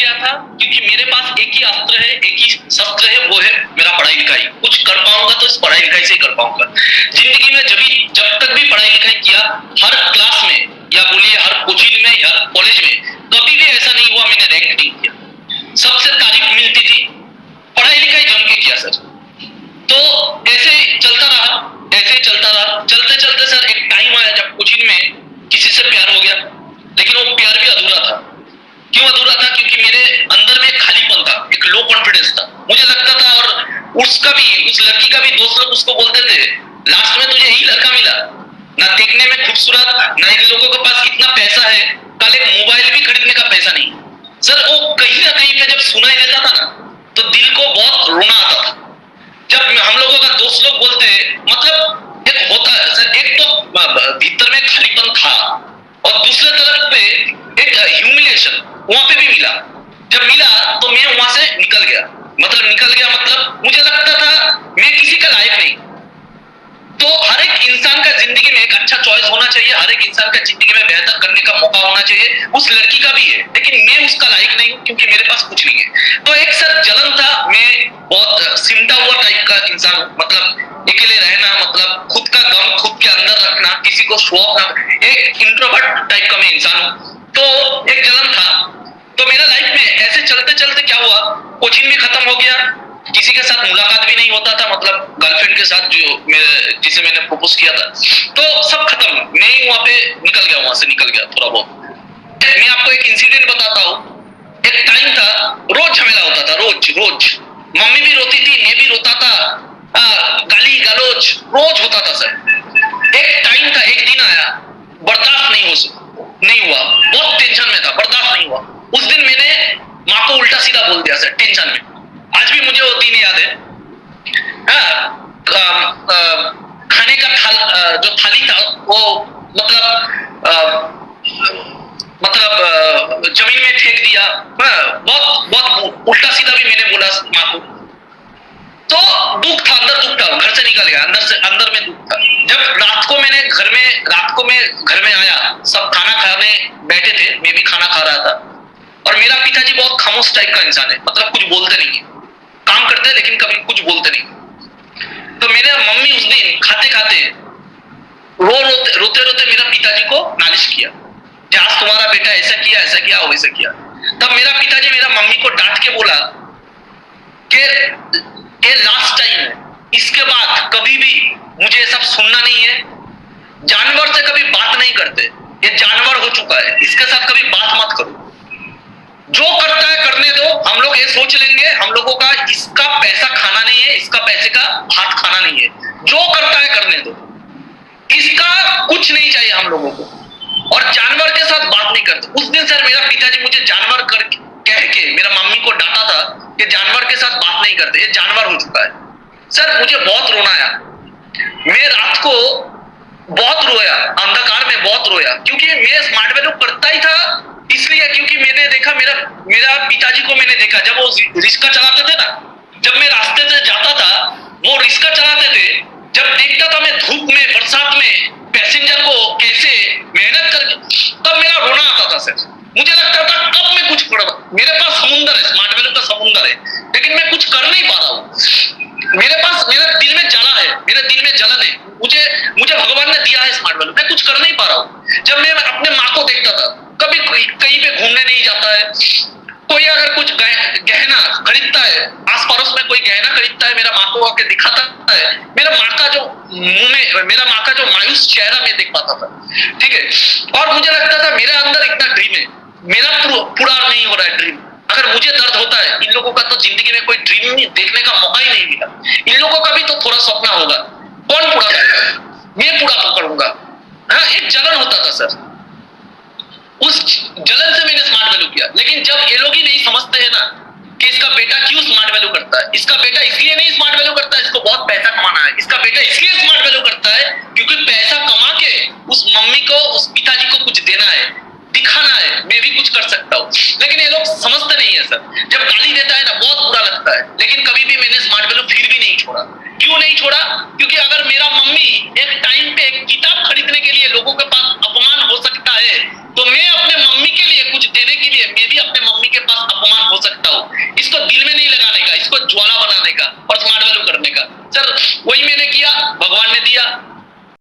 किया था क्योंकि मेरे पास एक ही अस्त्र है, एक ही शस्त्र है, वो है मेरा पढ़ाई लिखाई। कुछ कर पाऊंगा तो इस पढ़ाई लिखाई से ही कर पाऊंगा। जिंदगी में जब तक भी पढ़ाई लिखाई किया, हर क्लास में या बोलिए हर कोचिंग में या कॉलेज में, कभी भी ऐसा नहीं हुआ मैंने रैंक नहीं किया। सबसे तारीफ मिलती थी, पढ़ाई लिखाई जम के किया सर। तो ऐसे चलता रहा, चलते चलते सर एक टाइम आया जब कोचिंग में किसी से प्यार हो गया, लेकिन वो प्यार भी अधूरा था। क्यों अधूरा था? क्योंकि मेरे अंदर में एक खालीपन था, एक लो कॉन्फिडेंस था। मुझे लगता था, और उस लड़की का भी दोस्त लोग उसको बोलते थे, लास्ट में तुझे यही लड़का मिला, ना देखने में खूबसूरत, ना इन लोगों के पास इतना पैसा है, कल एक मोबाइल भी खरीदने का पैसा नहीं। सर वो कहीं ना कहीं पे जब सुनाई देता था ना, तो दिल को बहुत रोना आता था। जब हम लोगों का दोस्त लोग बोलते, मतलब एक होता है सर, एक तो भीतर में खालीपन था, और दूसरे तरफ पे एक ह्यूमिलिएशन वहां पे भी मिला। जब मिला तो मैं वहां से निकल गया, मतलब मुझे लगता था मैं किसी का लायक नहीं। तो हर एक इंसान का जिंदगी में एक अच्छा चॉइस होना चाहिए, हर एक इंसान का जिंदगी में बेहतर करने का मौका होना चाहिए। उस लड़की का भी है, लेकिन मैं उसका लायक नहीं हूं क्योंकि मेरे पास कुछ नहीं है। तो एक सर जलन था, मैं बहुत सिमटा हुआ टाइप का इंसान हूं, मतलब अकेले रहना, मतलब खुद का गम खुद के अंदर रखना, किसी को शो ऑफ ना, एक इंट्रोवर्ट टाइप का मैं इंसान हूं। तो एक जलन था। तो मेरा लाइफ में ऐसे चलते चलते क्या हुआ, कोचिंग भी खत्म हो गया, किसी के साथ मुलाकात भी नहीं होता था, मतलब गर्लफ्रेंड के साथ जिसे मैंने प्रपोज किया था, तो सब खत्म। मैं ही वहां पे वहां से निकल गया थोड़ा बहुत। मैं आपको एक इंसिडेंट बताता हूँ। एक टाइम था, रोज झमेला होता था, रोज मम्मी भी रोती थी, मैं भी रोता था, गाली गलौज रोज होता था सर। एक टाइम था, एक दिन आया, बर्दाश्त नहीं हुआ, बहुत टेंशन में था, बर्दाश्त नहीं हुआ। उस दिन मैंने माँ को उल्टा सीधा बोल दिया सर, टेंशन में। आज भी मुझे वो दिन याद है। खाने का जो थाली था वो मतलब जमीन में फेंक दिया। बहुत उल्टा सीधा भी मैंने बोला माँ को। तो दुख था, अंदर दुख था, घर से निकल गया, अंदर में दुख था। जब रात को मैं घर में आया, सब खाना खाने बैठे थे, मैं भी खाना खा रहा था, और मेरा पिताजी बहुत खामोश टाइप का इंसान है, मतलब कुछ बोलते नहीं है, काम करते हैं लेकिन कभी कुछ बोलते नहीं। तो मेरे मम्मी उस दिन खाते खाते रोते मेरा पिताजी को नालिश किया, आज तुम्हारा बेटा ऐसा किया वैसा किया। तब मेरा पिताजी मेरा मम्मी को डांट के बोला कि लास्ट टाइम है, इसके बाद कभी भी मुझे ये सब सुनना नहीं है। जानवर से कभी बात नहीं करते, ये जानवर हो चुका है, इसके साथ कभी बात मत करो। जो करता है करने दो, हम लोग ये सोच लेंगे, हम लोगों का इसका पैसा खाना नहीं है, इसका पैसे का हाथ खाना नहीं है। जो करता है करने दो, इसका कुछ नहीं चाहिए हम लोगों को, और जानवर के साथ बात नहीं करते। उस दिन सर मेरा पिताजी मुझे जानवर कह के मेरा मम्मी को डांटा था कि जानवर के साथ बात नहीं करते, ये जानवर हो चुका है। सर मुझे बहुत रोना आया, मैं रात को बहुत रोया, अंधकार में बहुत रोया, क्योंकि मैं स्मार्ट वैल्यू करता ही था इसलिए क्योंकि मैंने देखा, मेरा पिताजी को मैंने देखा जब वो रिक्शा चलाते थे ना, जब मैं रास्ते से जाता था वो रिक्शा चलाते थे, जब देखता था मैं धूप में बरसात में पैसेंजर को कैसे मेहनत करके, तब मेरा रोना आता था सर। मुझे लगता था कब मैं कुछ कर, मेरे पास समुंदर है, स्मार्ट वैल्यू का समुंदर है, लेकिन मैं कुछ कर नहीं पा रहा हूँ। मेरे दिल में जला है, मेरे दिल में जलन है, मुझे भगवान ने दिया है स्मार्ट वैल्यू, मैं कुछ कर नहीं पा रहा हूँ। जब मैं अपने माँ को देखता था, कभी कहीं पे घूमने नहीं जाता है, कोई अगर कुछ गहना खरीदता है, आस पड़ोस में कोई गहना खरीदता है, मेरा माँ को आके दिखाता है, मेरा माँ का जो मायूस चेहरा मैं देख पाता था, ठीक है। और मुझे लगता था मेरे अंदर इतना ड्रीम है, मेरा पूरा नहीं हो रहा है ड्रीम। अगर मुझे दर्द होता है, इन लोगों का तो जिंदगी में कोई ड्रीम देखने का मौका ही नहीं मिला। इन लोगों का भी तो थोड़ा सपना होगा, कौन पूरा करेगा? मैं पूरा पकड़ूंगा। हाँ, एक जलन होता था सर, उस जलन से मैंने स्मार्ट वैल्यू किया। लेकिन जब ये लोग ही नहीं समझते हैं ना कि इसका बेटा क्यों स्मार्ट वैल्यू करता है, इसका बेटा इसलिए नहीं स्मार्ट वैल्यू करता है, इसको बहुत पैसा कमाना है, इसका बेटा इसलिए स्मार्ट वैल्यू करता है क्योंकि पैसा कमा के उस मम्मी को, उस पिताजी को कुछ देना है, दिखाना है मैं भी कुछ कर सकता हूँ। लेकिन ये लोग समझते नहीं है सर। जब गाली देता है ना, बहुत बुरा लगता है, लेकिन कभी भी मैंने स्मार्ट वैल्यू फिर भी नहीं छोड़ा। क्यों नहीं छोड़ा? क्योंकि अगर मेरा मम्मी एक टाइम पे एक किताब खरीदने के लिए लोगों के पास अपमान हो सकता है, तो मैं अपने मम्मी के लिए कुछ देने के लिए मैं भी अपने मम्मी के पास अपमान तो दिल में